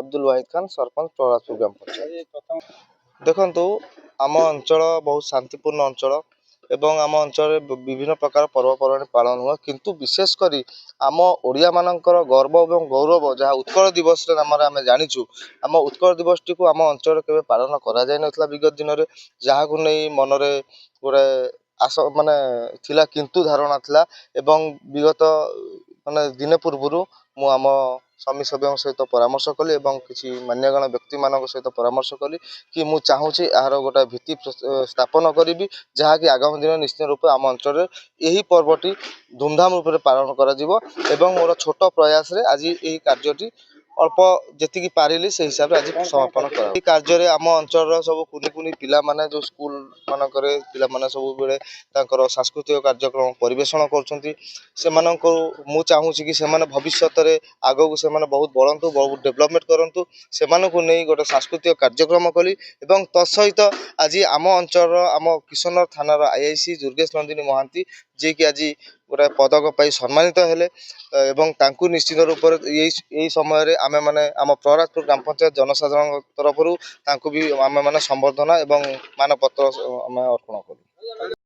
अब्दुल वाहिद खान सरपंच प्रहलादपुर ग्राम पंचायत। देखु आम अंचल बहुत शांतिपूर्ण अंचल एवं आम अंचल विभिन्न प्रकार पर्वपर्वाणी पालन हुआ किंतु विशेषकर आम ओडिया मानकर गर्व और गौरव जहाँ उत्कल दिवस नाम आम जाचु आम उत्कल दिवस टी आम अंचल के पालन करा ना विगत दिन में जहाँ को नहीं मनरे गोटे आस माने थिला किंतु धारणा थिला एवं विगत माने दिने पूर्व मु आम स्वामी सभ्यों सहित परामर्श कली एवं किसी मान्यगण व्यक्ति मान सहित परामर्श कली कि मु चाहूँगी यार गोटे भित्ति स्थापन करी जहाँकि आगामी दिन निश्चित रूप आम अंचल यही पर्वटी धूमधाम रूप से पालन करा मोर छोट प्रयास रे आज यही कार्यटी अल्प जी पारिली से हिसाब से आज समापन कर कार्य आम अंचल सब कुनि कुनि पिला माने जो स्कूल मानक पिला माने सब बेले सांस्कृतिक कार्यक्रम परिवेषण कर मु चाहूँगी कि से भविष्य में आग को से बहुत बढ़ु बहुत डेवलपमेंट करूँ से नहीं गोटे सांस्कृतिक कार्यक्रम कली तत्सहित आज आम अंचल आम किशनर थानार आईआईसी दुर्गेश नंदिनी महांती जी की आज गोटे पदक पाई सम्मानित हेले निश्चित रूप यही समय आमे माने आम प्रहलादपुर ग्राम पंचायत जनसाधारण तरफ भी आमे माने संबर्धना एवं मानपत्र आमे अर्पण करूँ।